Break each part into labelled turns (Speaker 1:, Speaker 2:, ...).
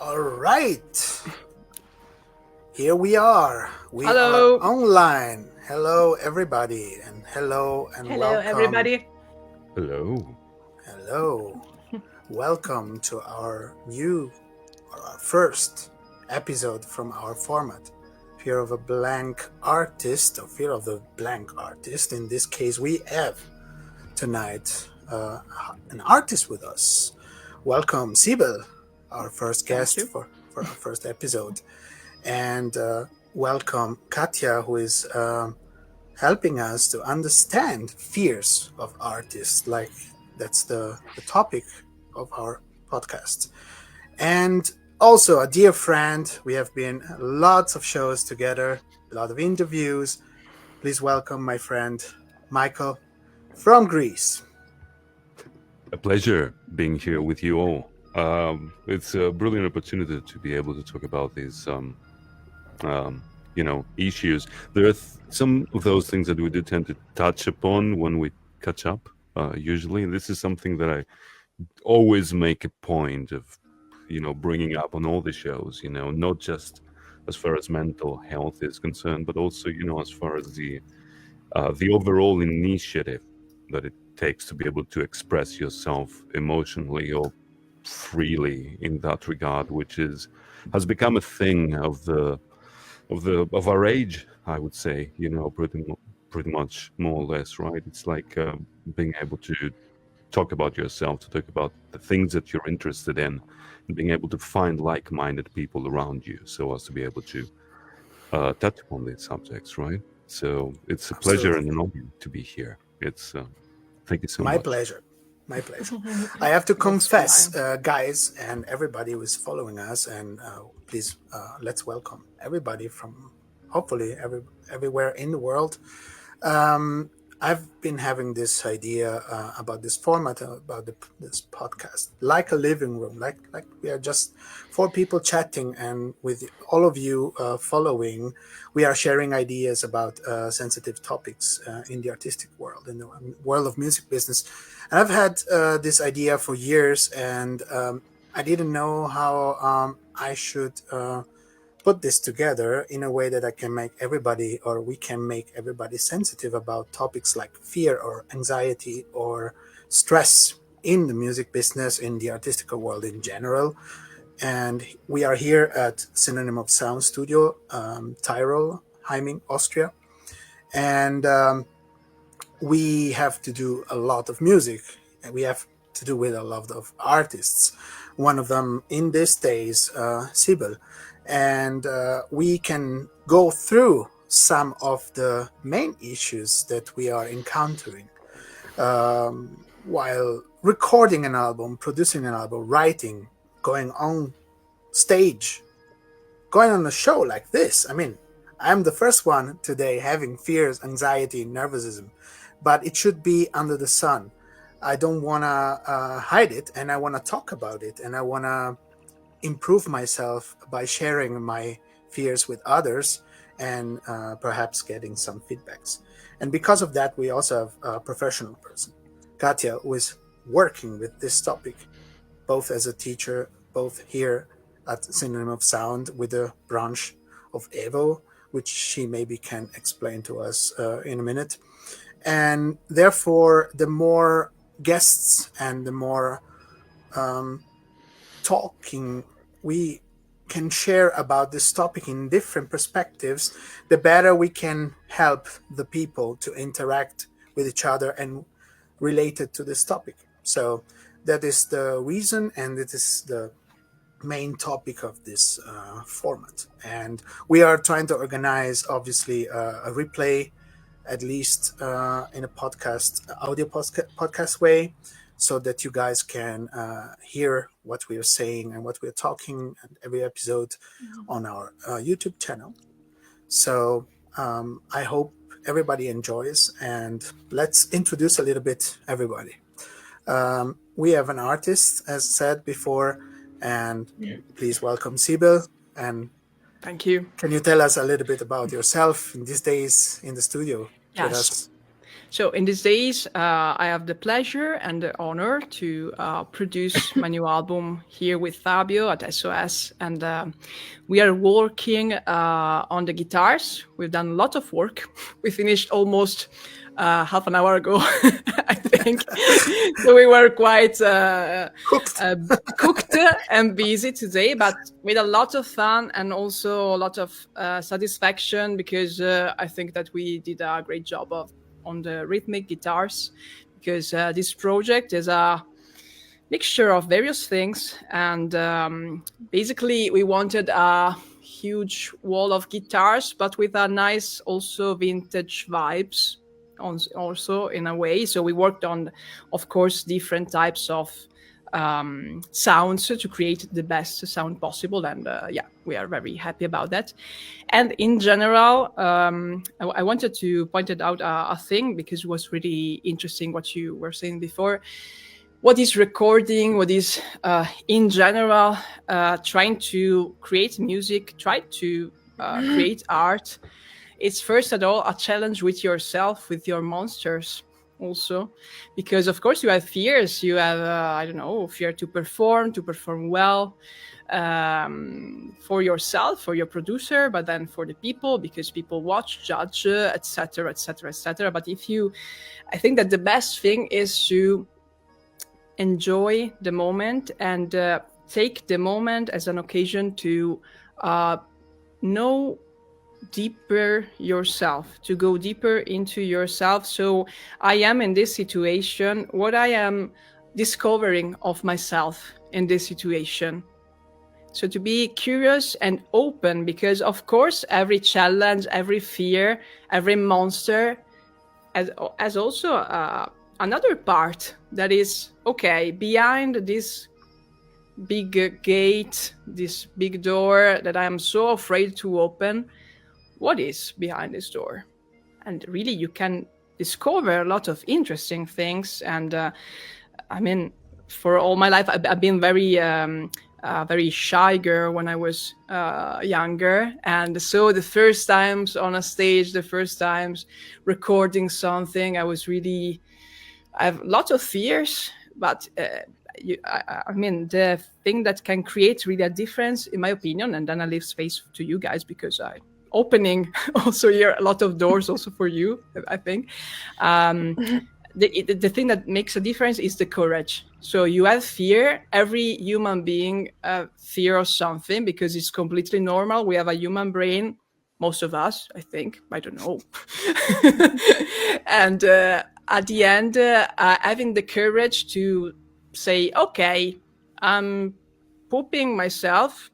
Speaker 1: All right. Here we are. We
Speaker 2: Hello.
Speaker 1: are online. Hello, everybody. And hello and
Speaker 2: Hello,
Speaker 1: welcome.
Speaker 2: everybody.
Speaker 3: Hello.
Speaker 1: Hello. Welcome to our first episode from our format. Fear of a Blank Artist, or Fear of the Blank Artist. In this case, we have tonight an artist with us. Welcome, Sybell, our first guest for our first episode. And welcome Katja, who is helping us to understand fears of artists. Like that's the topic of our podcast. And also a dear friend. We have been lots of shows together, a lot of interviews. Please welcome my friend Michael from Greece.
Speaker 3: A pleasure being here with you all. It's a brilliant opportunity to be able to talk about these, issues. There are some of those things that we do tend to touch upon when we catch up. Usually, this is something that I always make a point of, bringing up on all the shows. Not just as far as mental health is concerned, but also, as far as the overall initiative that it takes to be able to express yourself emotionally or freely in that regard, which has become a thing of our age, I would say. Pretty much more or less, right? It's like being able to talk about yourself, to talk about the things that you're interested in, and being able to find like-minded people around you, so as to be able to touch upon these subjects, right? So it's a pleasure and an honor to be here. It's thank you so much.
Speaker 1: My pleasure. I have to confess, guys, and everybody who is following us, and please let's welcome everybody from hopefully everywhere in the world. I've been having this idea about this format, about this podcast, like a living room, like we are just four people chatting, and with all of you following, we are sharing ideas about sensitive topics in the artistic world, in the world of music business. And I've had this idea for years, and I didn't know how I should put this together in a way that I can make everybody, or we can make everybody sensitive about topics like fear or anxiety or stress in the music business, in the artistic world in general. And we are here at Synonym of Sound Studio, Tyrol, Heiming, Austria. And we have to do a lot of music, and we have to do with a lot of artists. One of them in these days, Sybell. And we can go through some of the main issues that we are encountering while recording an album, producing an album, writing, going on stage, going on a show like this. I mean, I'm the first one today having fears, anxiety, nervosism, but it should be under the sun. I don't want to hide it, and I want to talk about it, and I want to improve myself by sharing my fears with others and perhaps getting some feedbacks. And because of that, we also have a professional person, Katja, who is working with this topic, both as a teacher, both here at Synonym of Sound with the branch of Evo, which she maybe can explain to us in a minute. And therefore, the more guests and the more talking we can share about this topic in different perspectives, the better we can help the people to interact with each other and related to this topic. So that is the reason, and it is the main topic of this format. And we are trying to organize, obviously, a replay, at least in a audio podcast way, so that you guys can hear what we are saying and what we are talking in every episode on our YouTube channel. So I hope everybody enjoys, and let's introduce a little bit everybody. We have an artist, as said before, and please welcome Sybell. And
Speaker 2: thank you.
Speaker 1: Can you tell us a little bit about yourself in these days in the studio with us?
Speaker 2: So in these days, I have the pleasure and the honor to produce my new album here with Fabio at SOS. And we are working on the guitars. We've done a lot of work. We finished almost half an hour ago, I think. So we were quite cooked and busy today, but with a lot of fun and also a lot of satisfaction, because I think that we did a great job on the rhythmic guitars, because this project is a mixture of various things. And basically we wanted a huge wall of guitars, but with a nice also vintage vibes also in a way. So we worked on, of course, different types of sounds to create the best sound possible. And we are very happy about that. And in general, I wanted to point out a thing, because it was really interesting what you were saying before. What is recording? What is, in general, trying to create music, try to create art? It's first of all a challenge with yourself, with your monsters also, because of course you have fears. You have, fear to perform well, for yourself, for your producer, but then for the people, because people watch, judge, etc., etc., etc. But I think that the best thing is to enjoy the moment and take the moment as an occasion to know deeper yourself, to go deeper into yourself. So I am in this situation, what I am discovering of myself in this situation. So to be curious and open, because of course every challenge, every fear, every monster has also another part that is, okay, behind this big gate, this big door that I am so afraid to open, what is behind this door? And really you can discover a lot of interesting things. And for all my life, I've been very shy girl when I was younger. And so the first times on a stage, the first times recording something, I have lots of fears, but the thing that can create really a difference, in my opinion, and then I leave space to you guys, because I'm opening also here a lot of doors also for you, I think. The thing that makes a difference is the courage. So you have fear. Every human being fear of something, because it's completely normal. We have a human brain, most of us, I think. I don't know. And at the end, having the courage to say, okay, I'm pooping myself,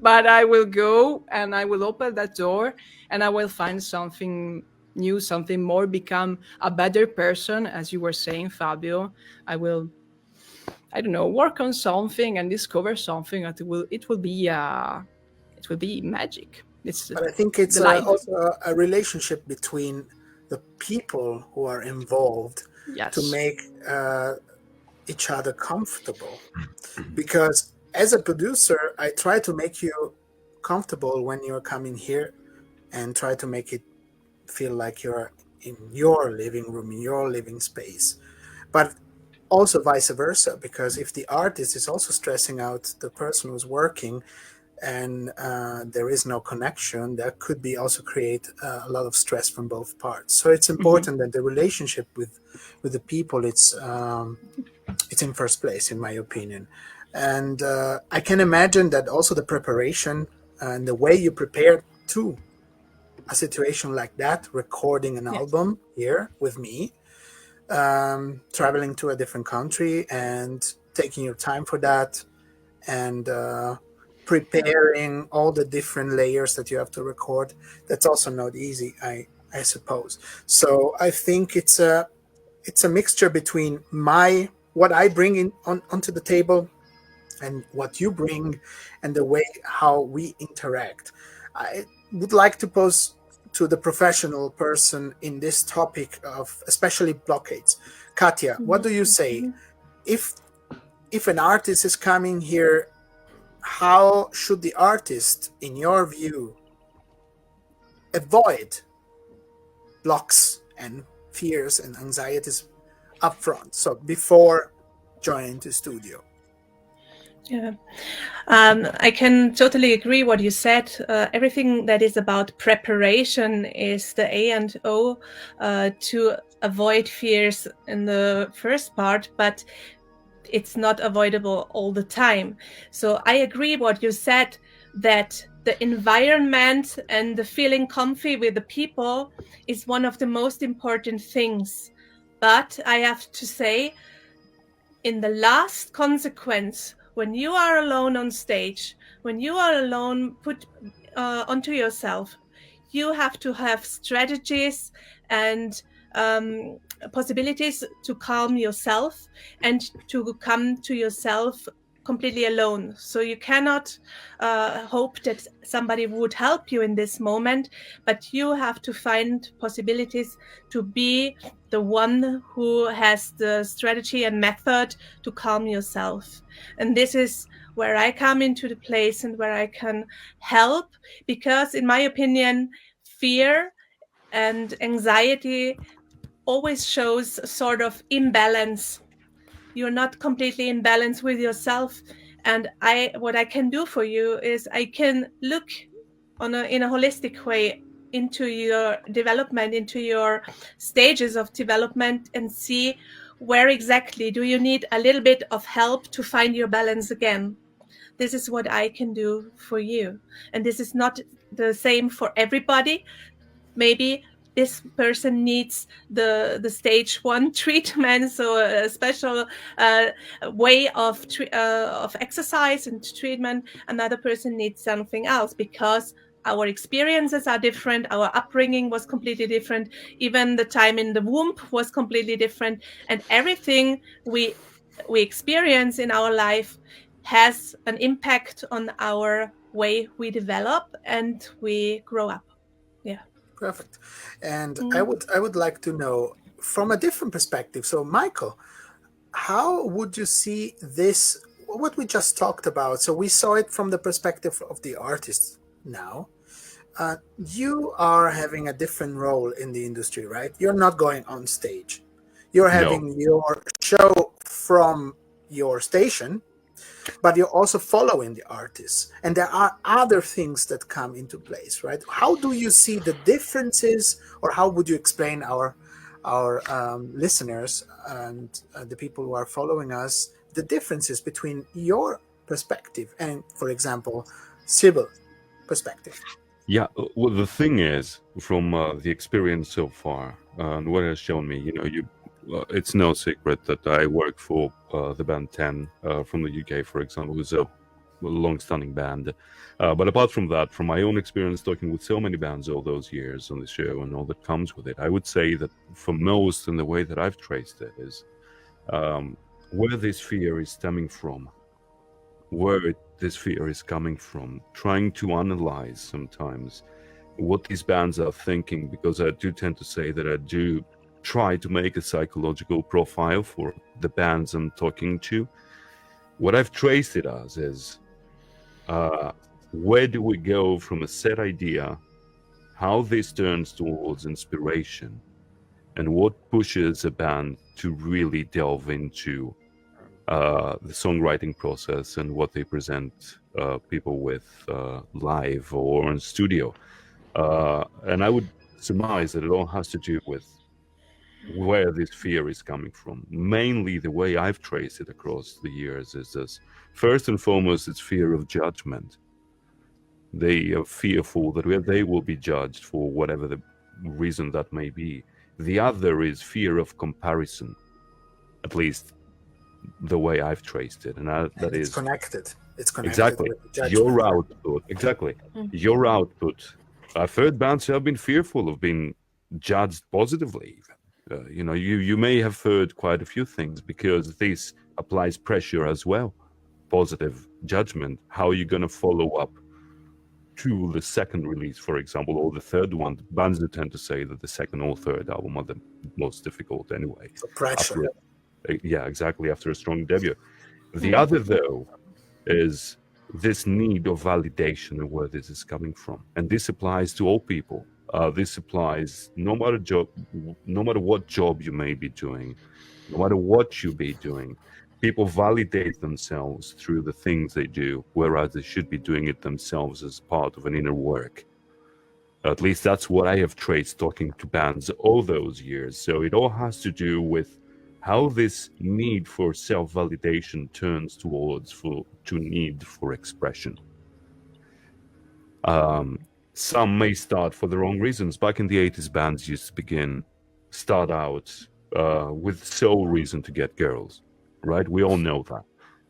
Speaker 2: but I will go and I will open that door and I will find something new, something more, become a better person, as you were saying, Fabio. I will, work on something and discover something that it will be magic.
Speaker 1: But I think it's also a relationship between the people who are involved,
Speaker 2: yes,
Speaker 1: to make each other comfortable. Because as a producer, I try to make you comfortable when you're coming here, and try to make it feel like you're in your living room, in your living space. But also vice versa, because if the artist is also stressing out the person who's working, and there is no connection, that could be also create a lot of stress from both parts. So it's important that the relationship with the people, it's in first place, in my opinion. And I can imagine that also the preparation and the way you prepare to a situation like that, recording an album here with me, traveling to a different country and taking your time for that, and preparing all the different layers that you have to record. That's also not easy, I suppose. So I think it's a mixture between what I bring onto the table and what you bring, and the way how we interact. I would like to pose to the professional person in this topic of especially blockades. Katja, what do you say? If an artist is coming here, how should the artist, in your view, avoid blocks and fears and anxieties up front, so before joining the studio?
Speaker 4: Yeah, I can totally agree what you said. Everything that is about preparation is the A and O to avoid fears in the first part, but it's not avoidable all the time. So I agree what you said, that the environment and the feeling comfy with the people is one of the most important things. But I have to say, in the last consequence, when you are alone on stage, when you are alone put onto yourself, you have to have strategies and possibilities to calm yourself and to come to yourself completely alone. So you cannot hope that somebody would help you in this moment, but you have to find possibilities to be the one who has the strategy and method to calm yourself. And this is where I come into the place and where I can help, because in my opinion, fear and anxiety always shows a sort of imbalance. You're not completely in balance with yourself. And what I can do for you is I can look in a holistic way into your development, into your stages of development, and see where exactly do you need a little bit of help to find your balance again. This is what I can do for you. And this is not the same for everybody. Maybe this person needs the stage 1 treatment, so a special way of exercise and treatment. Another person needs something else, because our experiences are different. Our upbringing was completely different. Even the time in the womb was completely different. And everything we experience in our life has an impact on our way we develop and we grow up. Yeah.
Speaker 1: Perfect. And I would like to know from a different perspective. So, Michael, how would you see this, what we just talked about? So we saw it from the perspective of the artist now. You are having a different role in the industry, right? You're not going on stage. You're having your show from your station, but you're also following the artists. And there are other things that come into place, right? How do you see the differences, or how would you explain our listeners and the people who are following us, the differences between your perspective and, for example, Sybell perspective?
Speaker 3: Yeah, well, the thing is, from the experience so far, and what has shown me, it's no secret that I work for the band 10 from the UK, for example, who's a long-standing band. But apart from that, from my own experience talking with so many bands all those years on the show and all that comes with it, I would say that for most, and the way that I've traced it, is where this fear is stemming from, this fear is coming from, trying to analyze sometimes what these bands are thinking, because I do tend to say that I do try to make a psychological profile for the bands I'm talking to. What I've traced it as is, where do we go from a set idea, how this turns towards inspiration, and what pushes a band to really delve into the songwriting process and what they present people with live or in studio. And I would surmise that it all has to do with where this fear is coming from. Mainly, the way I've traced it across the years is this. First and foremost, it's fear of judgment. They are fearful that they will be judged for whatever the reason that may be. The other is fear of comparison, at least the way I've traced it. And that is
Speaker 1: connected. It's connected.
Speaker 3: Exactly.
Speaker 1: With the
Speaker 3: Your output. Exactly. Your output. I've heard bands who have been fearful of being judged positively, even. You may have heard quite a few things, because this applies pressure as well. Positive judgment. How are you going to follow up to the second release, for example, or the third one? Bands do tend to say that the second or third album are the most difficult anyway.
Speaker 1: So pressure.
Speaker 3: Yeah, exactly, after a strong debut. The other, though, is this need of validation and where this is coming from. And this applies to all people. this applies no matter what job you may be doing, no matter what you be doing. People validate themselves through the things they do, whereas they should be doing it themselves as part of an inner work. At least that's what I have traced talking to bands all those years. So it all has to do with how this need for self-validation turns to need for expression. Some may start for the wrong reasons. Back in the 80s, bands used to start out with sole reason to get girls, right? We all know that.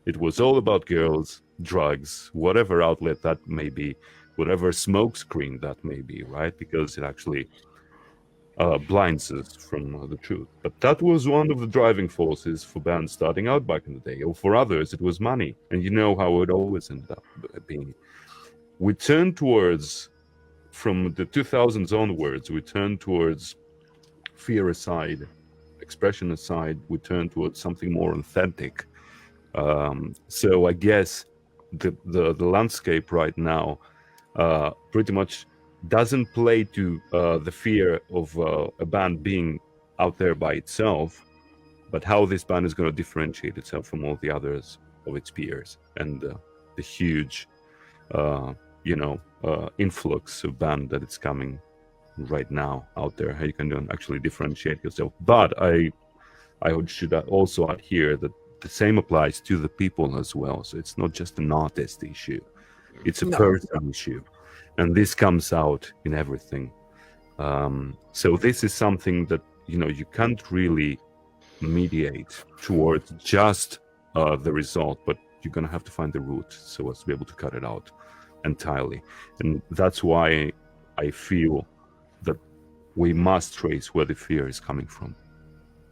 Speaker 3: It was all about girls, drugs, whatever outlet that may be, whatever smokescreen that may be, right? Because it actually blinds us from the truth. But that was one of the driving forces for bands starting out back in the day. Or for others, it was money. And you know how it always ended up being. We turned towards, from the 2000s onwards, we turned towards fear aside, expression aside, we turned towards something more authentic. So I guess the landscape right now pretty much doesn't play to the fear of a band being out there by itself, but how this band is going to differentiate itself from all the others of its peers, and the huge influx of band that it's coming right now out there, how you can actually differentiate yourself. But I should also add here that the same applies to the people as well. So it's not just an artist issue, it's a person issue. And this comes out in everything. So this is something that, you can't really mediate towards just the result, but you're going to have to find the root so as to be able to cut it out entirely. And that's why I feel that we must trace where the fear is coming from.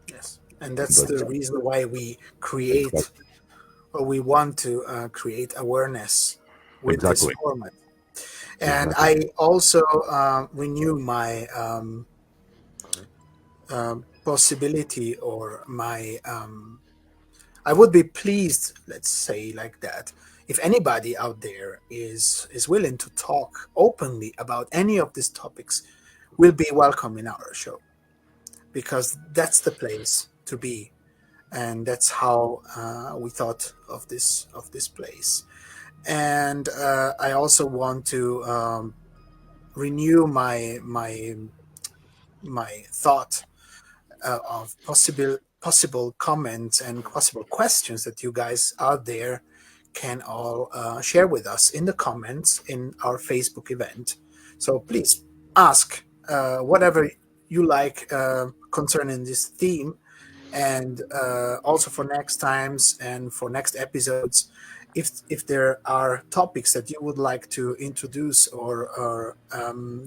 Speaker 1: Yes. And that's the reason why we create, or we want to create awareness with this format. And I also renew my possibility, or my I would be pleased, let's say like that, if anybody out there is willing to talk openly about any of these topics, will be welcome in our show, because that's the place to be, and that's how we thought of this place. And I also want to renew my thought of possible comments and possible questions that you guys out there can all share with us in the comments in our Facebook event. So please ask whatever you like concerning this theme, and also for next times and for next episodes. If there are topics that you would like to introduce or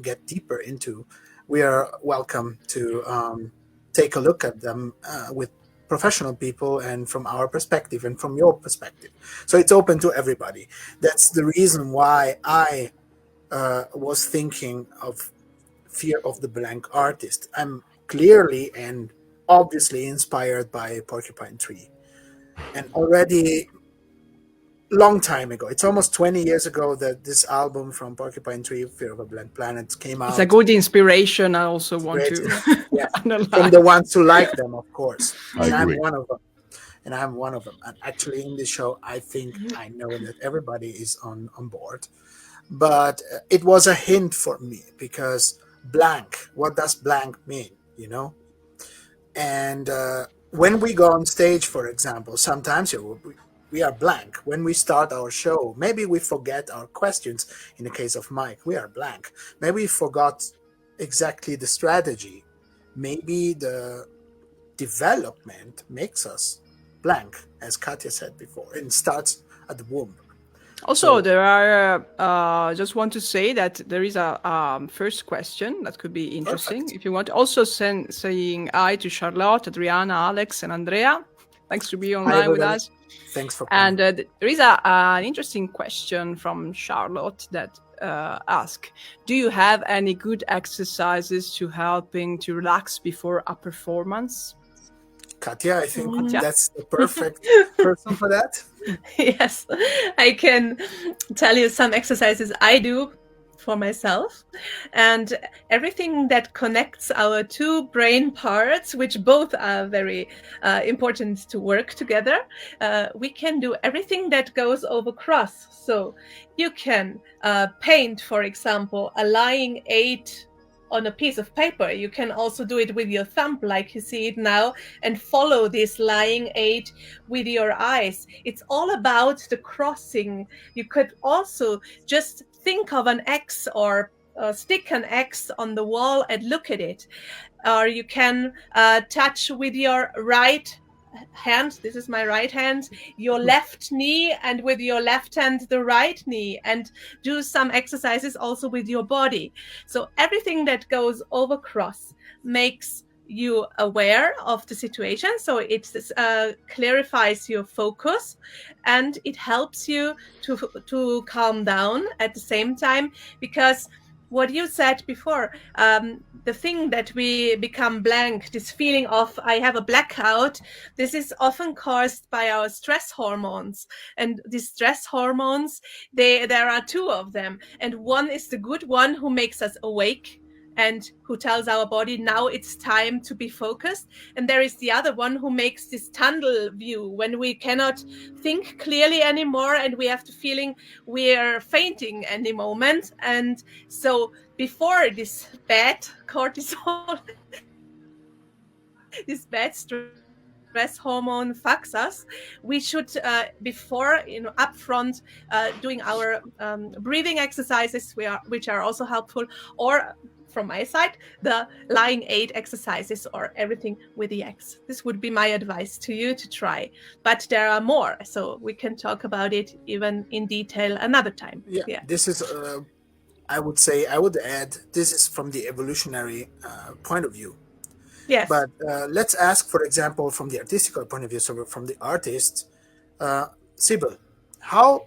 Speaker 1: get deeper into, we are welcome to take a look at them with professional people and from our perspective and from your perspective. So it's open to everybody. That's the reason why I was thinking of Fear of the Blank Artist. I'm clearly and obviously inspired by Porcupine Tree. And already long time ago, it's almost 20 years ago that this album from Porcupine Tree, Fear of a Blank Planet, came out.
Speaker 2: It's a good inspiration. I also want to
Speaker 1: analyze. From the ones who like them, of course. And
Speaker 3: I'm
Speaker 1: one of them. And actually in this show, I think I know that everybody is on board. But it was a hint for me, because blank, what does blank mean, And when we go on stage, for example, sometimes we are blank. When we start our show, maybe we forget our questions. In the case of Mike, we are blank. Maybe we forgot exactly the strategy. Maybe the development makes us blank, as Katja said before, and starts at the womb.
Speaker 2: Also, there are, just want to say that there is a first question that could be interesting. Perfect. If you want, also saying hi to Charlotte, Adriana, Alex, and Andrea. Thanks to be online with us.
Speaker 1: Thanks for coming.
Speaker 2: And there is an interesting question from Charlotte that asks, do you have any good exercises to helping to relax before a performance?
Speaker 1: Katja, I think that's the perfect person for that.
Speaker 4: Yes, I can tell you some exercises I do for myself. And everything that connects our two brain parts, which both are very important to work together, we can do everything that goes over cross. So you can paint, for example, a lying 8 on a piece of paper. You can also do it with your thumb, like you see it now, and follow this lying 8 with your eyes. It's all about the crossing. You could also just think of an X or stick an X on the wall and look at it. Or you can touch with your right hand, this is my right hand, your left knee, and with your left hand the right knee, and do some exercises also with your body. So everything that goes over cross makes you aware of the situation, so it clarifies your focus, and it helps you to calm down at the same time, because what you said before, the thing that we become blank, this feeling of I have a blackout, this is often caused by our stress hormones. And these stress hormones, there are two of them. And one is the good one who makes us awake and who tells our body, now it's time to be focused. And there is the other one who makes this tunnel view when we cannot think clearly anymore and we have the feeling we're fainting any moment. And so before this bad cortisol, this bad stress hormone fucks us, we should, before, upfront, doing our breathing exercises, which are also helpful, or from my side, the lying 8 exercises, or everything with the X. This would be my advice to you to try. But there are more, so we can talk about it even in detail another time.
Speaker 1: Yeah. This is, I would add, this is from the evolutionary point of view.
Speaker 4: Yes.
Speaker 1: But let's ask, for example, from the artistical point of view, so from the artist, Sybell, how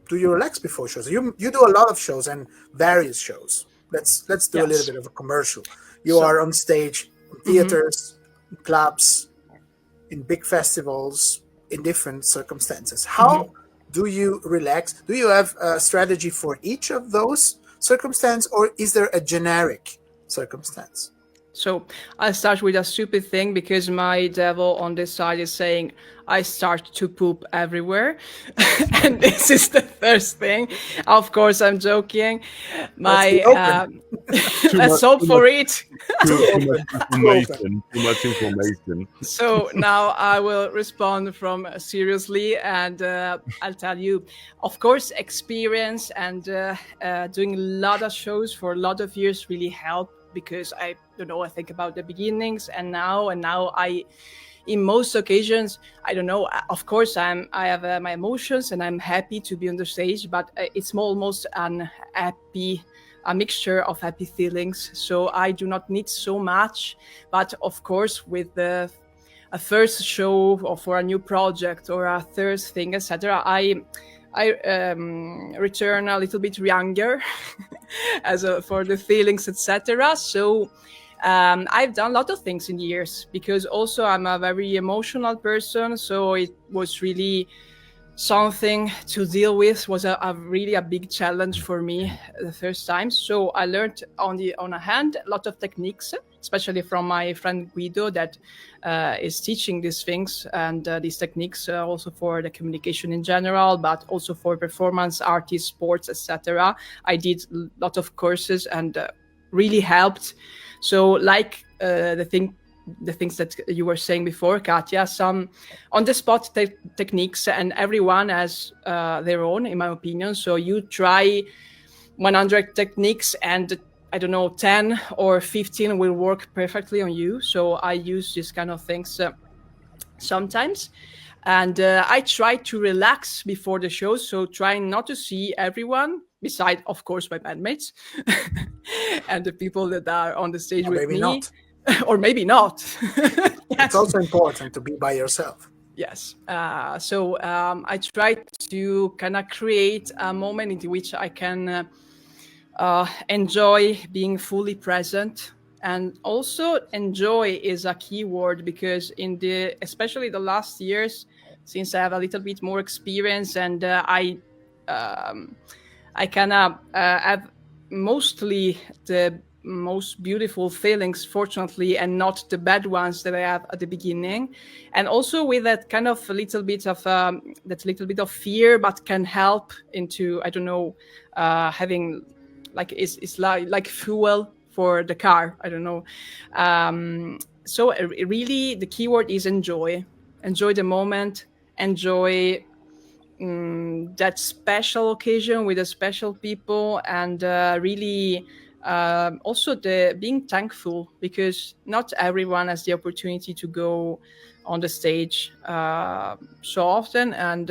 Speaker 1: do you relax before shows? You do a lot of shows and various shows. Let's do a little bit of a commercial. You are on stage, in theaters, in clubs, in big festivals, in different circumstances. How do you relax? Do you have a strategy for each of those circumstances, or is there a generic circumstance?
Speaker 2: So I start with a stupid thing, because my devil on this side is saying I start to poop everywhere. And this is the first thing. Of course, I'm joking. Let's hope for it.
Speaker 3: Too much information.
Speaker 2: So now I will respond from seriously, and I'll tell you, of course, experience and doing a lot of shows for a lot of years really help, because I think about the beginnings and now in most occasions, of course I have my emotions and I'm happy to be on the stage, but it's almost a mixture of happy feelings. So I do not need so much, but of course with a first show or for a new project or a third thing, etc., I return a little bit younger for the feelings, etc. So I've done a lot of things in years, because also I'm a very emotional person. So it was really something to deal with, was really a big challenge for me the first time. So I learned on a hand a lot of techniques, especially from my friend Guido, that is teaching these things and these techniques also for the communication in general, but also for performance, artists, sports, etc. I did a lot of courses and really helped. So like the things that you were saying before, Katja, some on-the-spot techniques, and everyone has their own, in my opinion. So you try 100 techniques and 10 or 15 will work perfectly on you. So I use this kind of things sometimes. And I try to relax before the show. So trying not to see everyone, beside, of course, my bandmates and the people that are on the stage with me. Not. Or maybe not.
Speaker 1: Yes. It's also important to be by yourself.
Speaker 2: Yes. So I try to kind of create a moment in which I can enjoy being fully present. And also enjoy is a key word, because especially the last years, since I have a little bit more experience and I kind of have mostly the most beautiful feelings, fortunately, and not the bad ones that I have at the beginning. And also with that kind of a little bit of fear, but can help into, I don't know, having like it's like fuel for the car. I don't know. So really the keyword is enjoy the moment, enjoy that special occasion with the special people, and really also the being thankful, because not everyone has the opportunity to go on the stage so often, and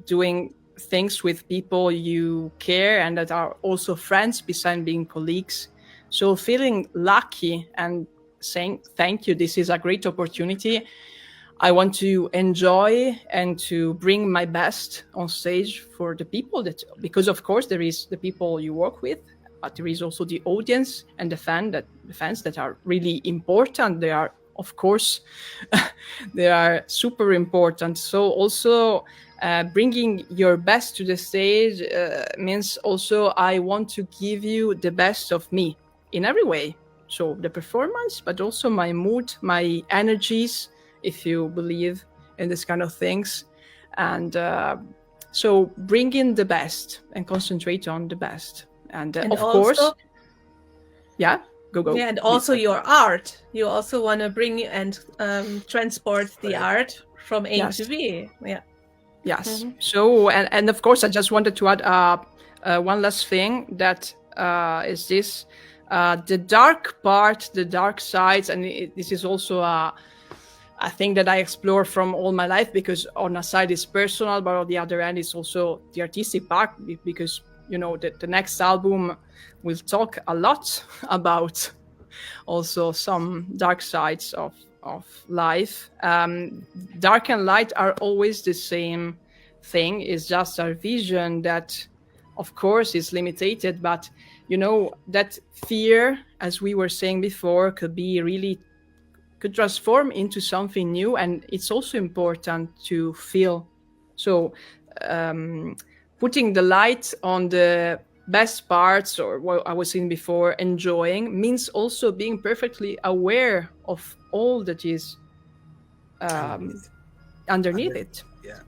Speaker 2: doing things with people you care and that are also friends beside being colleagues. So feeling lucky and saying thank you, this is a great opportunity. I want to enjoy and to bring my best on stage for the people that, because of course there is the people you work with, but there is also the audience and the fans that are really important. They are, of course, they are super important. So also bringing your best to the stage means also I want to give you the best of me in every way. So the performance, but also my mood, my energies, if you believe in this kind of things. And so bring in the best and concentrate on the best. And of
Speaker 4: also,
Speaker 2: course, yeah, go.
Speaker 4: Yeah, and also your art. You also want to bring and transport the art from A to B. Yeah.
Speaker 2: Yes. Mm-hmm. So, and of course, I just wanted to add one last thing that is this, the dark part, the dark sides, and this is also a thing that I explore from all my life, because on a side is personal, but on the other end is also the artistic part, because you know the next album will talk a lot about also some dark sides of life. Dark and light are always the same thing. It's just our vision that, of course, is limited, but you know that fear, as we were saying before, could transform into something new, and it's also important to feel. So putting the light on the best parts, or what I was saying before, enjoying, means also being perfectly aware of all that is underneath it.
Speaker 1: Yeah.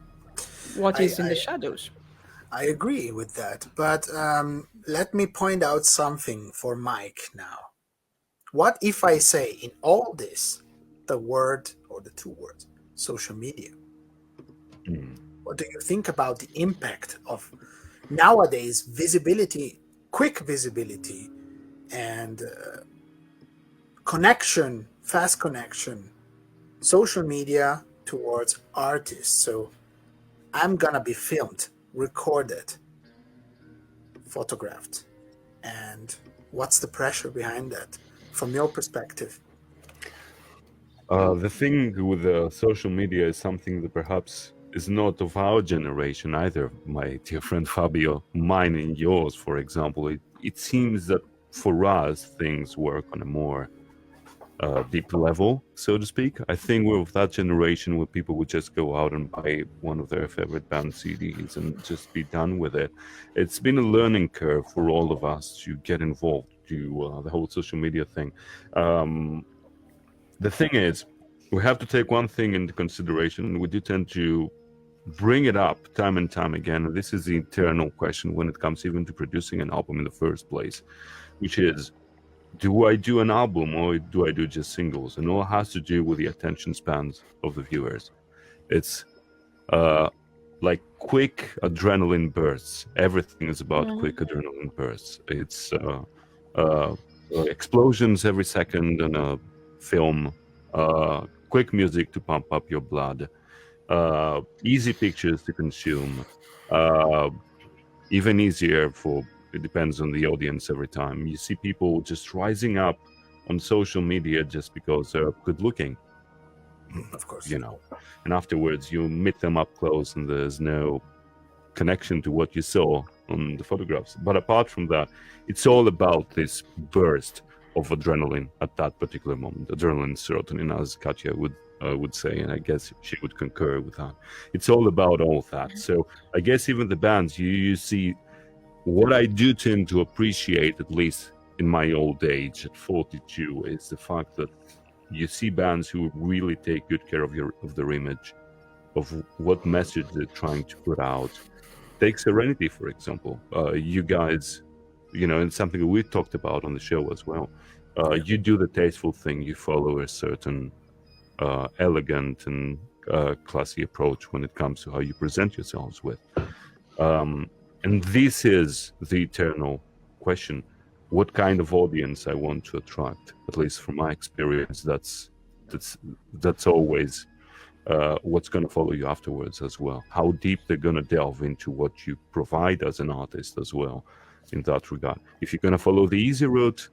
Speaker 2: What is in the shadows.
Speaker 1: I agree with that, but let me point out something for Mike now. What if I say in all this, the word or the two words, social media? What do you think about the impact of nowadays visibility, quick visibility, and connection, fast connection, social media towards artists? So I'm gonna be filmed, recorded, photographed, and what's the pressure behind that from your perspective?
Speaker 3: The thing with social media is something that perhaps is not of our generation either, my dear friend Fabio, mine and yours, for example. It seems that for us, things work on a more deep level, so to speak. I think we're of that generation where people would just go out and buy one of their favorite band CDs and just be done with it. It's been a learning curve for all of us to get involved to the whole social media thing. The thing is, we have to take one thing into consideration. We do tend to bring it up time and time again. And this is the eternal question when it comes even to producing an album in the first place, which is, do I do an album or do I do just singles? And all has to do with the attention spans of the viewers. It's like quick adrenaline bursts. Everything is about quick adrenaline bursts. It's explosions every second in a film, quick music to pump up your blood, easy pictures to consume, even easier for, it depends on the audience every time. You see people just rising up on social media just because they're good looking.
Speaker 1: Of course.
Speaker 3: You know, and afterwards you meet them up close and there's no connection to what you saw on the photographs. But apart from that, it's all about this burst of adrenaline at that particular moment. Adrenaline, serotonin, as Katja would say, and I guess she would concur with that. It's all about all of that. So I guess even the bands, you see what I do tend to appreciate, at least in my old age at 42, is the fact that you see bands who really take good care of their image, of what message they're trying to put out. Take Serenity, for example. You guys, and something that we talked about on the show as well. You do the tasteful thing. You follow a certain elegant and classy approach when it comes to how you present yourselves with. And this is the eternal question. What kind of audience I want to attract? At least from my experience, that's always what's going to follow you afterwards as well. How deep they're going to delve into what you provide as an artist as well in that regard. If you're going to follow the easy route,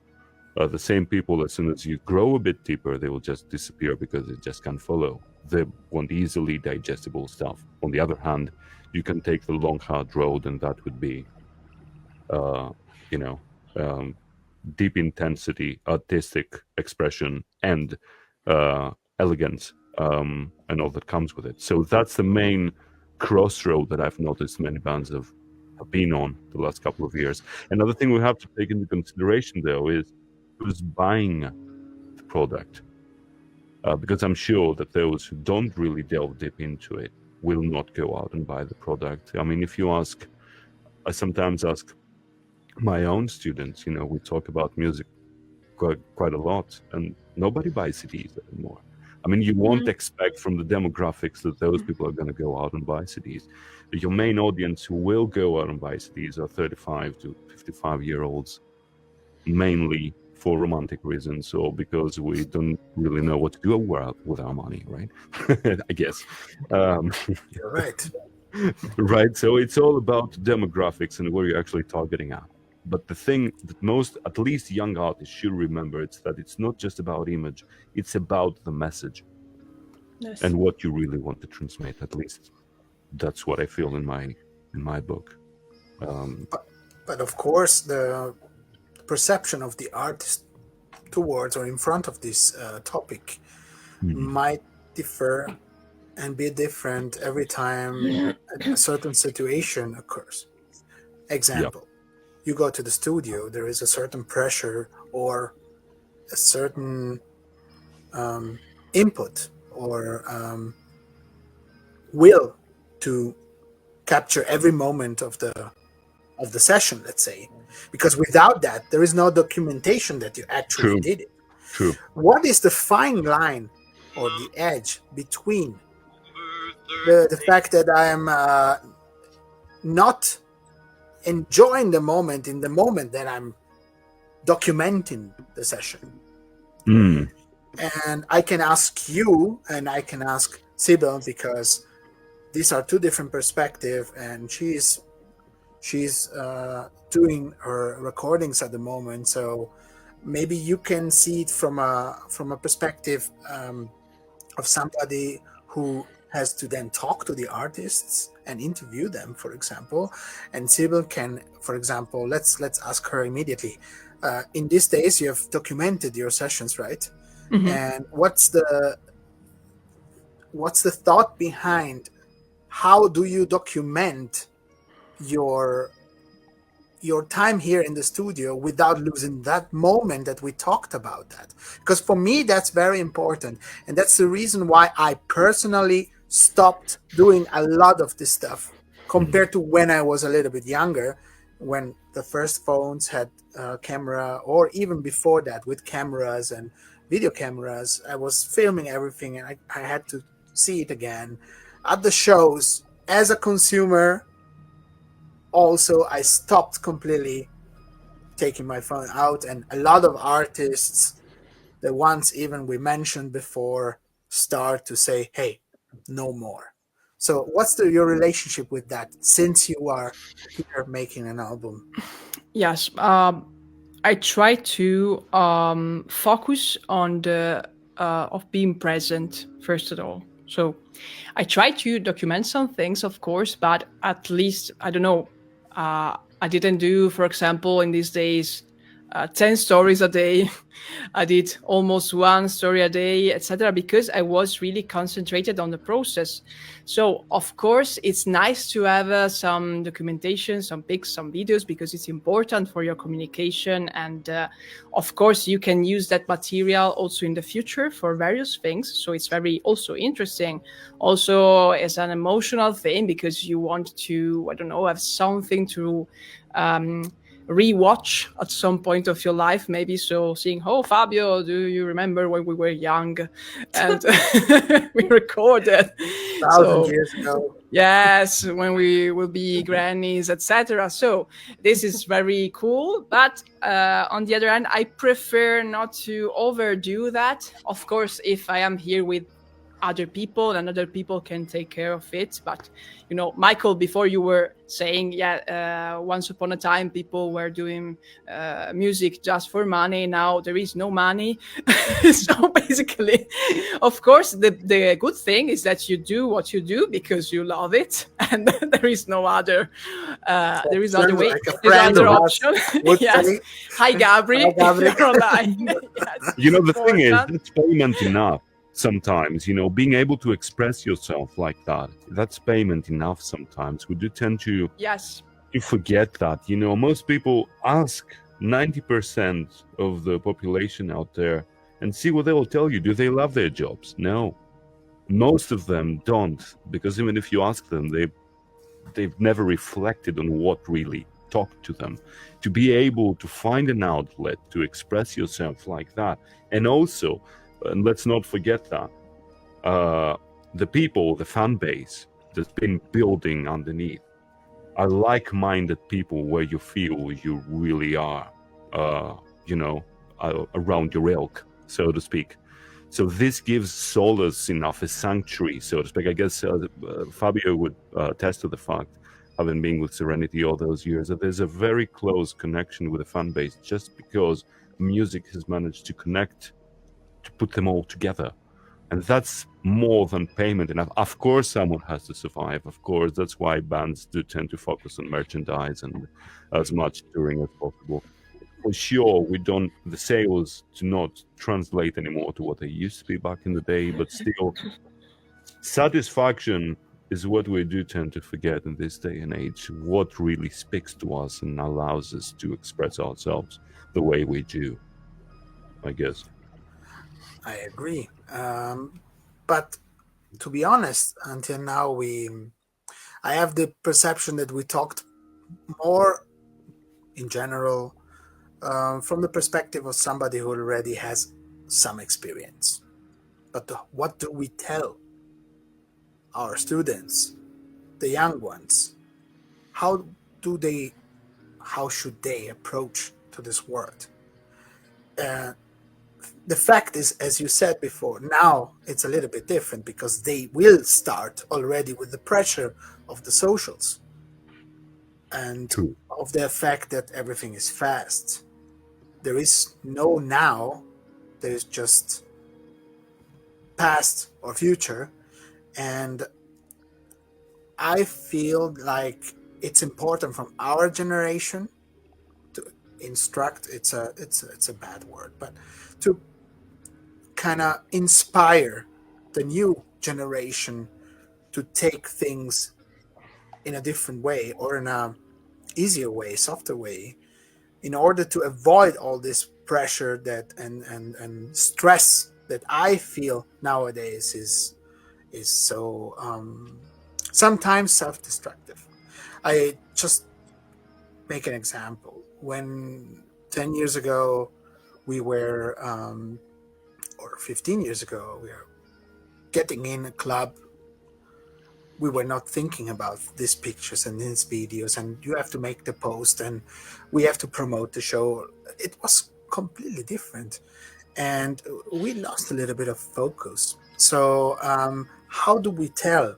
Speaker 3: the same people, as soon as you grow a bit deeper, they will just disappear because they just can't follow. They want easily digestible stuff. On the other hand, you can take the long, hard road, and that would be, deep intensity, artistic expression, and elegance, and all that comes with it. So that's the main crossroad that I've noticed many bands have been on the last couple of years. Another thing we have to take into consideration, though, is who's buying the product. Because I'm sure that those who don't really delve deep into it will not go out and buy the product. I mean, if you ask, I sometimes ask my own students, we talk about music quite a lot, and nobody buys CDs anymore. I mean, you won't expect from the demographics that those people are going to go out and buy CDs. Your main audience who will go out and buy CDs are 35 to 55-year-olds, mainly for romantic reasons, or because we don't really know what to do with our money, right? I guess.
Speaker 1: You're right.
Speaker 3: Right. So it's all about demographics and where you're actually targeting at. But the thing that most, at least young artists, should remember is that it's not just about image; it's about the message,
Speaker 4: Yes.
Speaker 3: and what you really want to transmit. At least that's what I feel in my book.
Speaker 1: But of course, the perception of the artist towards or in front of this topic might differ and be different every time a certain situation occurs. Example, you go to the studio, there is a certain pressure or a certain input or will to capture every moment of the session, let's say, because without that there is no documentation that you actually did it.
Speaker 3: True.
Speaker 1: What is the fine line or the edge between the fact that I am not enjoying the moment in the moment that I'm documenting the session? And I can ask you and I can ask Sybell, because these are two different perspectives, and she's doing her recordings at the moment, so maybe you can see it from a perspective of somebody who has to then talk to the artists and interview them, for example. And Sybell can, for example, let's ask her immediately. In these days, you have documented your sessions, right? And what's the thought behind how do you document your time here in the studio without losing that moment that we talked about? That, because for me that's very important, and that's the reason why I personally stopped doing a lot of this stuff compared to when I was a little bit younger, when the first phones had camera, or even before that with cameras and video cameras. I was filming everything, and I had to see it again at the shows. As a consumer also, I stopped completely taking my phone out, and a lot of artists, the ones even we mentioned before, start to say, hey, no more. So what's your relationship with that, since you are here making an album?
Speaker 2: Yes, I try to focus on the of being present first of all. So I try to document some things, of course, but at least, I don't know, I didn't do, for example, in these days, 10 stories a day. I did almost 1 story a day, etc., because I was really concentrated on the process. So, of course, it's nice to have some documentation, some pics, some videos, because it's important for your communication. And of course, you can use that material also in the future for various things. So it's very also interesting. Also, as an emotional thing, because you want to, I don't know, have something to rewatch at some point of your life, maybe. So seeing, oh, Fabio, do you remember when we were young and we recorded
Speaker 1: 1,000 years ago?
Speaker 2: Yes, when we will be grannies, etc. So this is very cool. But on the other hand, I prefer not to overdo that. Of course, if I am here with other people and other people can take care of it. But, you know, Michael, before you were saying, once upon a time, people were doing music just for money. Now there is no money. So basically, of course, the good thing is that you do what you do because you love it. And there is no other, there is other way,
Speaker 1: like
Speaker 2: there's other option. Yes.
Speaker 1: Say,
Speaker 2: Hi, Gabri.
Speaker 1: Hi, Gabri.
Speaker 2: You're online. Yes,
Speaker 3: You know, the thing is,
Speaker 2: important.
Speaker 3: it's payment enough sometimes, you know, being able to express yourself like that, that's payment enough sometimes. We do tend to
Speaker 2: Yes.
Speaker 3: forget that. You know, most people ask 90% of the population out there and see what they will tell you. Do they love their jobs? No. Most of them don't, because even if you ask them, they've never reflected on what really talked to them. To be able to find an outlet to express yourself like that, and also, and let's not forget that the people, the fan base that's been building underneath are like-minded people where you feel you really are, around your ilk, so to speak. So this gives solace enough, a sanctuary, so to speak. I guess Fabio would attest to the fact, having been with Serenity all those years, that there's a very close connection with the fan base just because music has managed to connect, to put them all together. And that's more than payment enough. Of course, someone has to survive. Of course, that's why bands do tend to focus on merchandise and as much touring as possible. For sure, the sales do not translate anymore to what they used to be back in the day, but still, satisfaction is what we do tend to forget in this day and age, what really speaks to us and allows us to express ourselves the way we do, I guess.
Speaker 1: I agree. But to be honest, until now, I have the perception that we talked more in general from the perspective of somebody who already has some experience. But what do we tell our students, the young ones? How should they approach to this world? The fact is, as you said before, now it's a little bit different because they will start already with the pressure of the socials and
Speaker 3: True.
Speaker 1: of the fact that everything is fast. There is no now, there is just past or future. And I feel like it's important from our generation to instruct, it's a bad word, but to kind of inspire the new generation to take things in a different way or in a easier way, softer way, in order to avoid all this pressure that and stress that I feel nowadays is so sometimes self-destructive. I just make an example. When 10 years ago we were or 15 years ago, we were getting in a club, we were not thinking about these pictures and these videos, and you have to make the post and we have to promote the show. It was completely different. And we lost a little bit of focus. So how do we tell?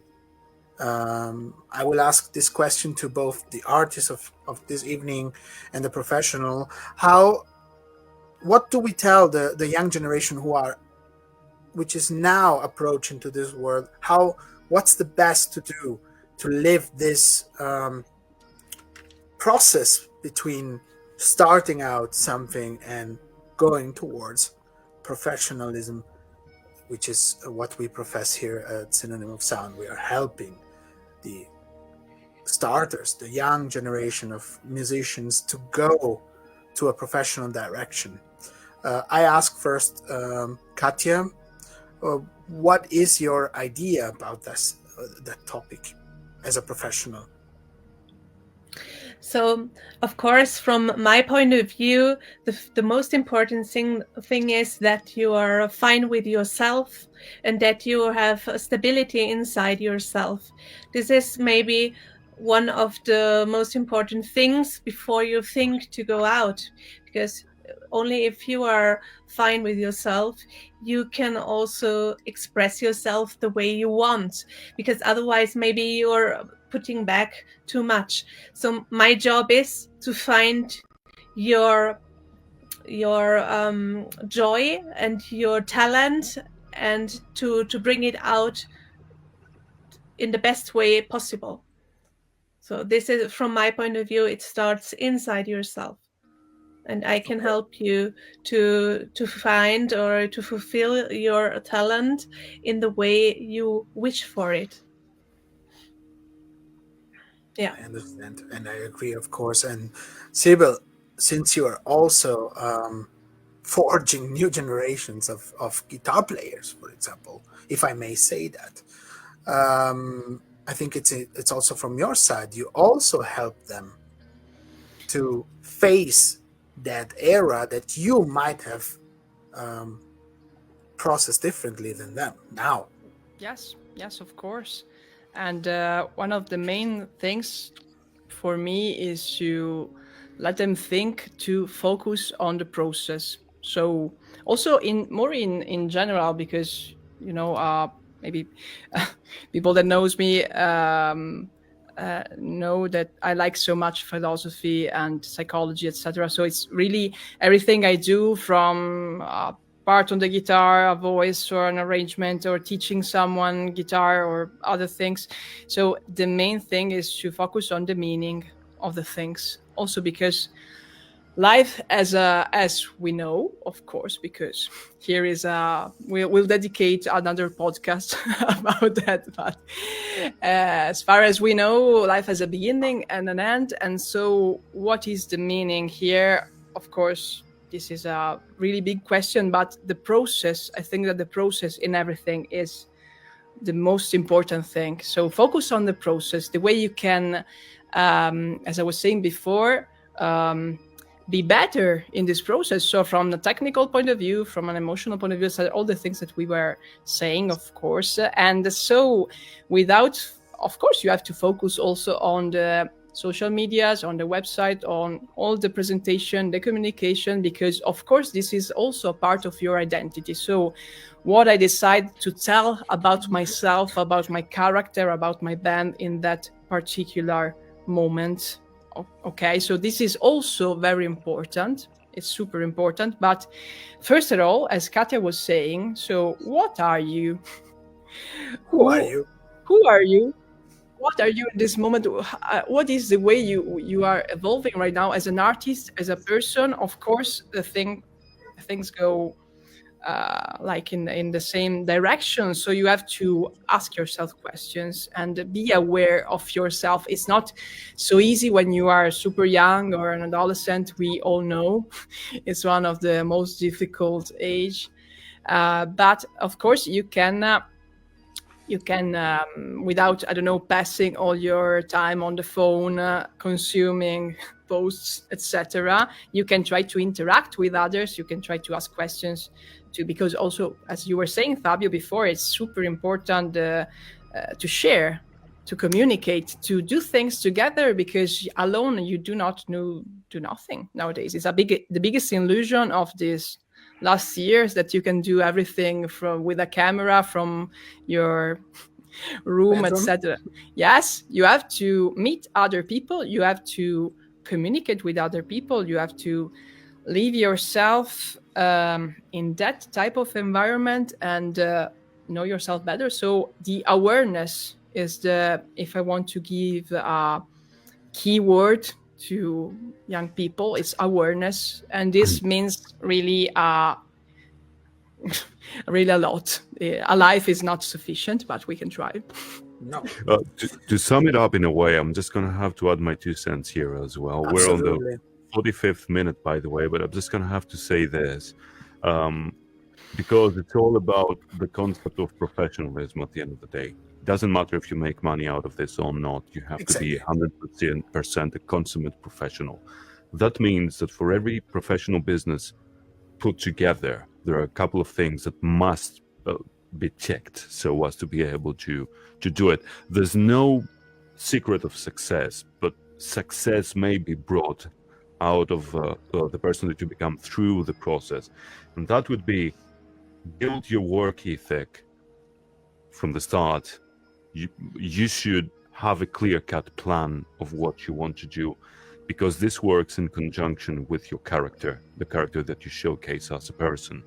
Speaker 1: I will ask this question to both the artists of this evening and the professional. What do we tell the young generation which is now approaching to this world? What's the best to do to live this process between starting out something and going towards professionalism, which is what we profess here at Synonym of Sound. We are helping the starters, the young generation of musicians, to go to a professional direction. I ask first, Katja, what is your idea about that topic as a professional?
Speaker 4: So, of course, from my point of view, the most important thing is that you are fine with yourself and that you have stability inside yourself. This is maybe one of the most important things before you think to go out, because only if you are fine with yourself, you can also express yourself the way you want, because otherwise maybe you're putting back too much. So my job is to find your joy and your talent and to bring it out in the best way possible. So this is, from my point of view, it starts inside yourself, and I can help you to find or to fulfill your talent in the way you wish for it. Yeah,
Speaker 1: I understand, and I agree, of course. And Sybell, since you are also forging new generations of guitar players, for example, if I may say that, I think it's also from your side. You also help them to face that era that you might have processed differently than them now.
Speaker 2: Yes, of course. And one of the main things for me is to let them think to focus on the process. So also in general, because maybe people that knows me know that I like so much philosophy and psychology, etc. So it's really everything I do, from part on the guitar, a voice or an arrangement, or teaching someone guitar or other things. So the main thing is to focus on the meaning of the things. Also because life, as we know, of course, because here is we'll dedicate another podcast about that. But as far as we know, life has a beginning and an end. And so what is the meaning here? Of course, this is a really big question, but the process, I think that the process in everything is the most important thing. So focus on the process, the way you can, as I was saying before, be better in this process. So from the technical point of view, from an emotional point of view, so all the things that we were saying, of course. And so of course, you have to focus also on the social medias, on the website, on all the presentation, the communication, because of course this is also part of your identity. So what I decide to tell about myself, about my character, about my band in that particular moment. Okay, so this is also very important. It's super important. But first of all, as Katja was saying, so what are you?
Speaker 1: Who are you?
Speaker 2: Who are you? What are you in this moment? What is the way you are evolving right now as an artist, as a person? Of course, things go like in the same direction. So you have to ask yourself questions and be aware of yourself. It's not so easy when you are super young or an adolescent. We all know it's one of the most difficult age. But of course, you can without, I don't know, passing all your time on the phone, consuming posts, etc. You can try to interact with others. You can try to ask questions too, because also, as you were saying, Fabio, before, it's super important to share, to communicate, to do things together, because alone you do nothing nowadays. It's the biggest illusion of this last years, that you can do everything with a camera from your room, etc. Yes, you have to meet other people, you have to communicate with other people, you have to live yourself in that type of environment and know yourself better. So the awareness is if I want to give a keyword to young people. It's awareness, and this means really really a lot. A life is not sufficient, but we can try.
Speaker 1: No,
Speaker 3: To sum it up in a way, I'm just going to have to add my 2 cents here as well. We're on the 45th minute, by the way, but I'm just going to have to say this, because it's all about the concept of professionalism at the end of the day. It doesn't matter if you make money out of this or not. You have to be 100% a consummate professional. That means that for every professional business put together, there are a couple of things that must be checked so as to be able to do it. There's no secret of success, but success may be brought out of the person that you become through the process. And that would be build your work ethic from the start. You should have a clear-cut plan of what you want to do, because this works in conjunction with your character, the character that you showcase as a person.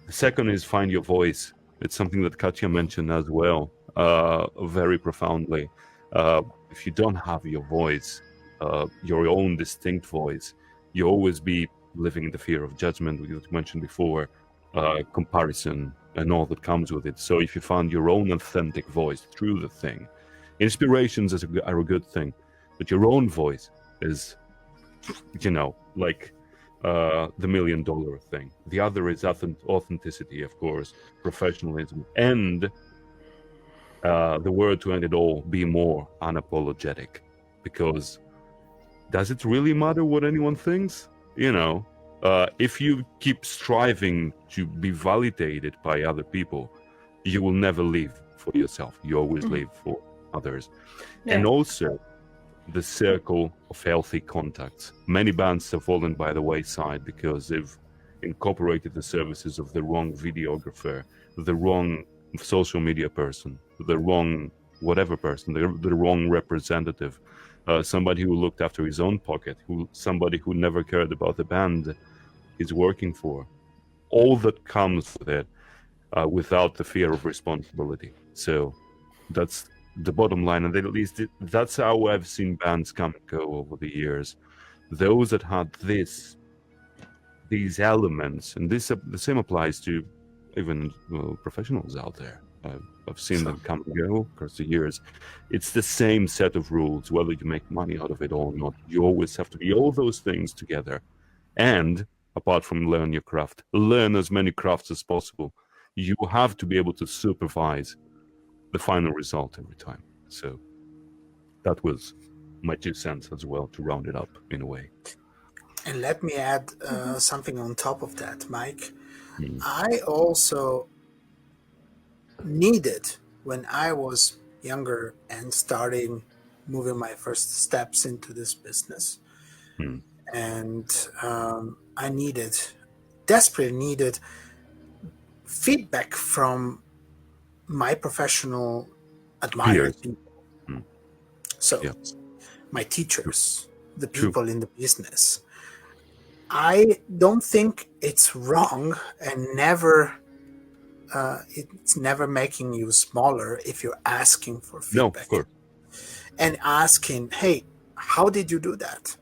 Speaker 3: The second is find your voice. It's something that Katja mentioned as well, very profoundly. If you don't have your voice, your own distinct voice, you always be living in the fear of judgment, we mentioned before, comparison, and all that comes with it. So if you find your own authentic voice through the thing, inspirations are a good thing, but your own voice is, like the $1 million thing. The other is authenticity, of course, professionalism, and the word to end it all, be more unapologetic. Because does it really matter what anyone thinks? If you keep striving to be validated by other people, you will never live for yourself. You always live for others. Yeah. And also the circle of healthy contacts. Many bands have fallen by the wayside because they've incorporated the services of the wrong videographer, the wrong social media person, the wrong whatever person, the wrong representative, somebody who looked after his own pocket, somebody who never cared about the band he's working for. All that comes with it, without the fear of responsibility. So that's the bottom line, and at least that's how I've seen bands come and go over the years. Those that had these elements, and the same applies to even professionals out there. I've seen them come and go across the years. It's the same set of rules, whether you make money out of it or not. You always have to be all those things together. And apart from learn your craft, learn as many crafts as possible. You have to be able to supervise the final result every time. So that was my 2 cents as well, to round it up in a way.
Speaker 1: And let me add something on top of that, Mike. I also needed, when I was younger and starting moving my first steps into this business, and I desperately needed feedback from my professional admired people. So my teachers, the people in the business. I don't think it's wrong, and it's never making you smaller if you're asking for feedback.
Speaker 3: No, of course.
Speaker 1: And asking, hey, how did you do that?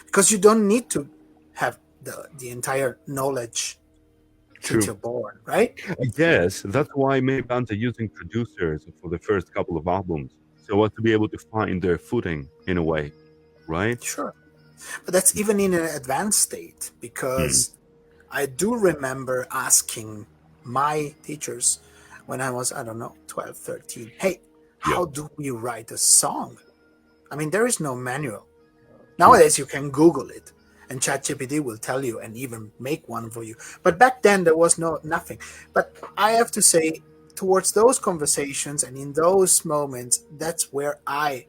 Speaker 1: Because you don't need to have the entire knowledge since you're born, right?
Speaker 3: Yes, that's why many bands are using producers for the first couple of albums, so as to be able to find their footing in a way, right?
Speaker 1: Sure. But that's even in an advanced state, because I do remember asking my teachers when I was, 12, 13, hey, how do we write a song? I mean, there is no manual. Nowadays, you can Google it, and ChatGPT will tell you and even make one for you. But back then, there was nothing. But I have to say, towards those conversations and in those moments, that's where I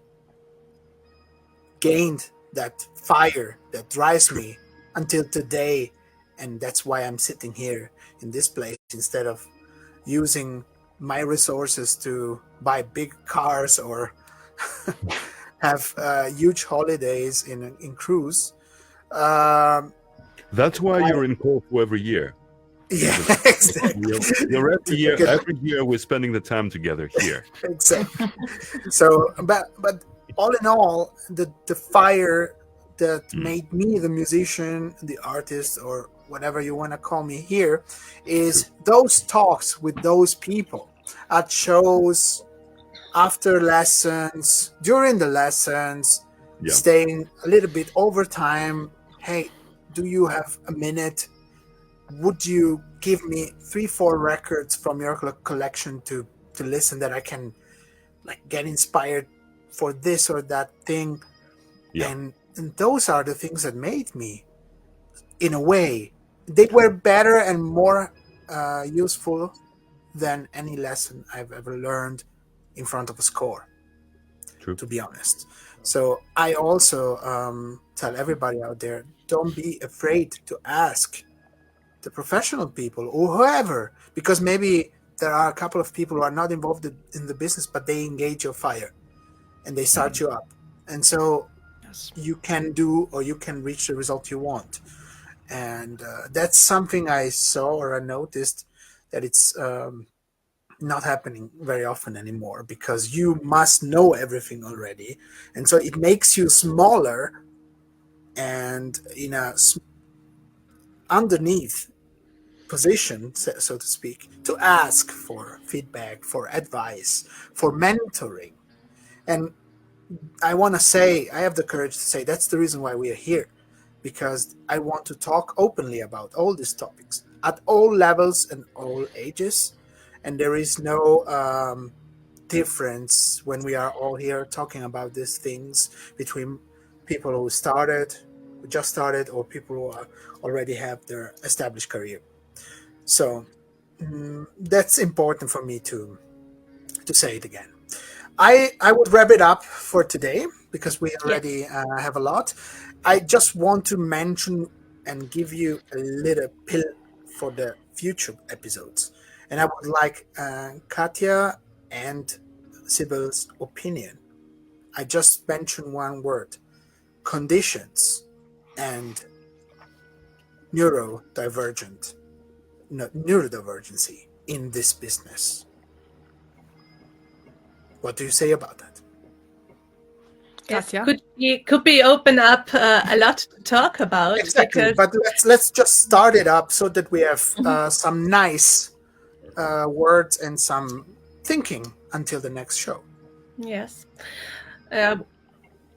Speaker 1: gained that fire that drives me until today. And that's why I'm sitting here in this place instead of using my resources to buy big cars or have huge holidays in cruise.
Speaker 3: That's why you're in Corfu every year.
Speaker 1: Yeah, exactly.
Speaker 3: Every year we're spending the time together here.
Speaker 1: Exactly. So, but all in all, the fire that made me the musician, the artist, or whatever you want to call me here, is those talks with those people at shows, after lessons, during the lessons, staying a little bit over time. Hey, do you have a minute? Would you give me 3-4 records from your collection to listen, that I can like get inspired for this or that thing? And those are the things that made me, in a way, they were better and more useful than any lesson I've ever learned in front of a score.
Speaker 3: True.
Speaker 1: To be honest. So I also tell everybody out there, don't be afraid to ask the professional people or whoever, because maybe there are a couple of people who are not involved in the business, but they engage your fire and they start you up. And so you can do, or you can reach the result you want. And that's something I saw, or I noticed, that it's not happening very often anymore, because you must know everything already. And so it makes you smaller and in a underneath position, so to speak, to ask for feedback, for advice, for mentoring. And I want to say, I have the courage to say, that's the reason why we are here, because I want to talk openly about all these topics at all levels and all ages. And there is no difference when we are all here talking about these things between people who just started, or people who already have their established career. So that's important for me to say it again. I would wrap it up for today, because we already have a lot. I just want to mention and give you a little pill for the future episodes. And I would like Katja and Sybell's opinion. I just mentioned one word: conditions and neurodivergency in this business. What do you say about that?
Speaker 4: Yes,
Speaker 2: Katja?
Speaker 4: could be open up a lot to talk about.
Speaker 1: Exactly,
Speaker 4: Because
Speaker 1: but let's just start it up so that we have some nice words and some thinking until the next show.
Speaker 4: yes,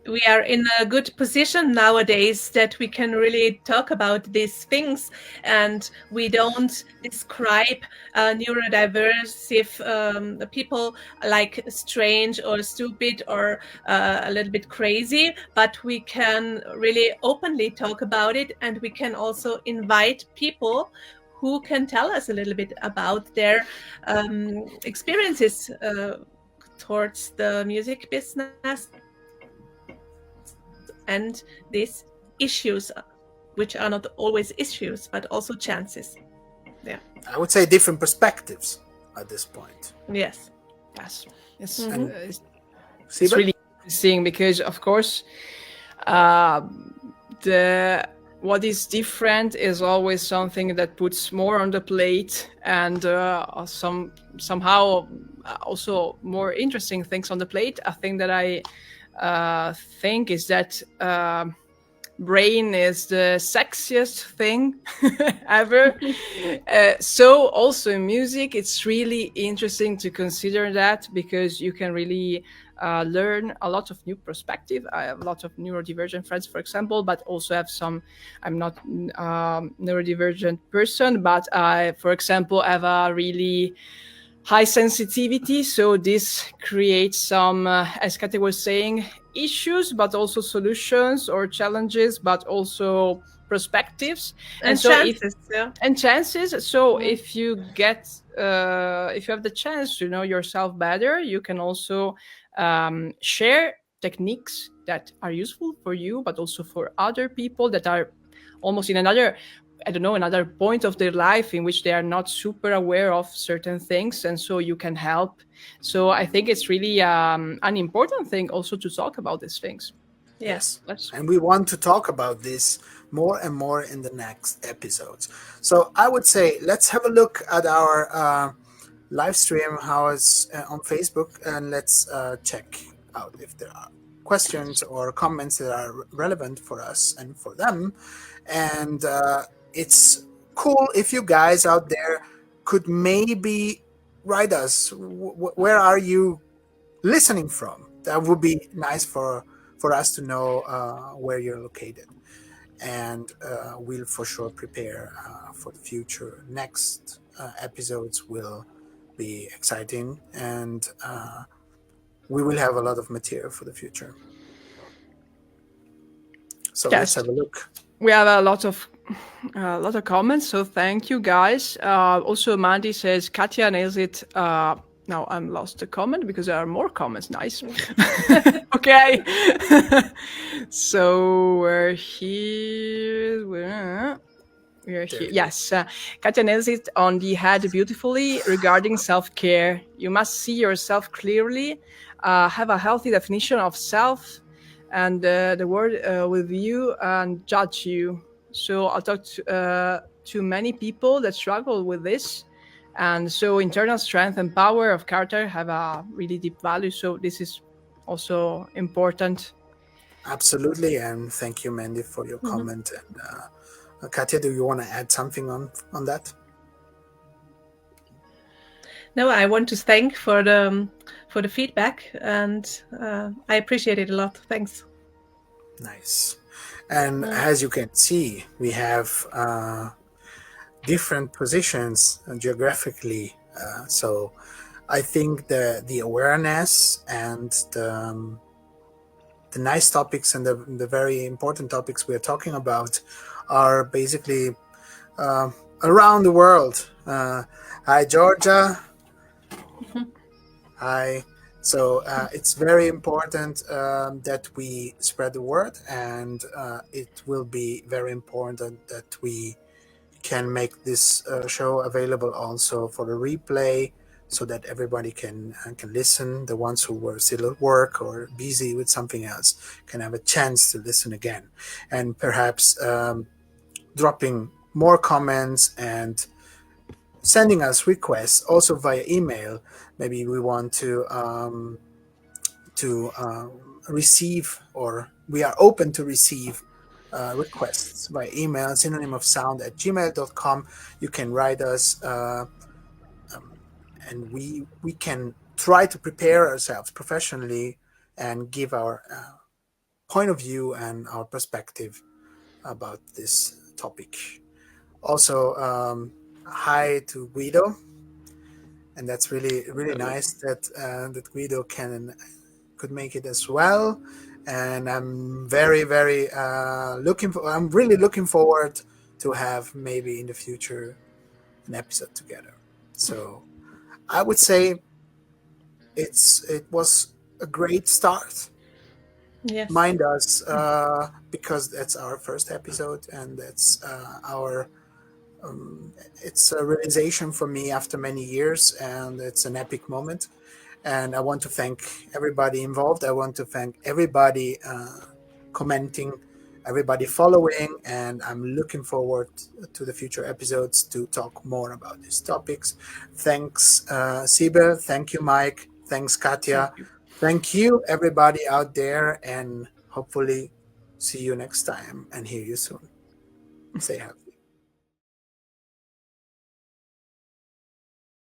Speaker 4: we are in a good position nowadays that we can really talk about these things, and we don't describe neurodiversive people like strange or stupid or a little bit crazy, but we can really openly talk about it, and we can also invite people who can tell us a little bit about their experiences towards the music business and these issues, which are not always issues, but also chances. Yeah.
Speaker 1: I would say different perspectives at this point.
Speaker 4: Yes.
Speaker 2: It's
Speaker 1: Sybell?
Speaker 2: really interesting, because, of course, what is different is always something that puts more on the plate, and somehow also more interesting things on the plate. A thing that I think is that brain is the sexiest thing ever. So also in music, it's really interesting to consider that, because you can really learn a lot of new perspective. I have a lot of neurodivergent friends, for example, but also have some, I'm not neurodivergent person, but I, for example, have a really high sensitivity. So this creates some, as Katja was saying, issues, but also solutions, or challenges, but also perspectives
Speaker 4: And
Speaker 2: so
Speaker 4: chances.
Speaker 2: and chances. So if you get, if you have the chance to know yourself better, you can also share techniques that are useful for you, but also for other people that are almost in another, I don't know, another point of their life in which they are not super aware of certain things, and so you can help. So I think it's really an important thing also to talk about these things.
Speaker 4: Yes.
Speaker 1: And we want to talk about this more and more in the next episodes. So I would say, let's have a look at our live stream, how it's on Facebook, and let's check out if there are questions or comments that are relevant for us and for them. And it's cool if you guys out there could maybe write us. Where are you listening from? That would be nice for us to know where you're located. And we'll for sure prepare for the future. Next episodes will be exciting, and we will have a lot of material for the future. So
Speaker 2: Yes.
Speaker 1: let's have a look.
Speaker 2: We have a lot of comments, so thank you guys. Also, Mandy says Katja nails it. Now I'm lost the comment because there are more comments. Nice. Okay. So we're here. We're here. Yes. Katja nails it on the head beautifully regarding self-care. You must see yourself clearly, have a healthy definition of self, and the world will view and judge you. So I talked to many people that struggle with this. And so internal strength and power of character have a really deep value. So this is also important.
Speaker 1: Absolutely. And thank you, Mandy, for your comment. And Katja, do you want to add something on that?
Speaker 4: No, I want to thank for the feedback, and I appreciate it a lot. Thanks.
Speaker 1: Nice. And as you can see, we have different positions geographically. So I think the awareness and the nice topics and the very important topics we are talking about are basically around the world. Hi, Georgia. Hi. So it's very important that we spread the word, and it will be very important that we can make this show available also for the replay, so that everybody can listen. The ones who were still at work or busy with something else can have a chance to listen again, and perhaps dropping more comments and sending us requests also via email. Maybe we want to receive, or we are open to receive requests by email, synonymofsound@gmail.com. You can write us, and we can try to prepare ourselves professionally and give our point of view and our perspective about this topic. Also, hi to Guido, and that's really nice that Guido could make it as well. And I'm very I'm really looking forward to have maybe in the future an episode together. So I would say it was a great start.
Speaker 4: Yes.
Speaker 1: Mind us, because that's our first episode, and that's our it's a realization for me after many years, and it's an epic moment. And I want to thank everybody involved. I want to thank everybody commenting, everybody following, and I'm looking forward to the future episodes to talk more about these topics. Thanks, Sybell. Thank you, Mike. Thanks, Katja. Thank you, everybody out there, and hopefully see you next time and hear you soon. Stay healthy.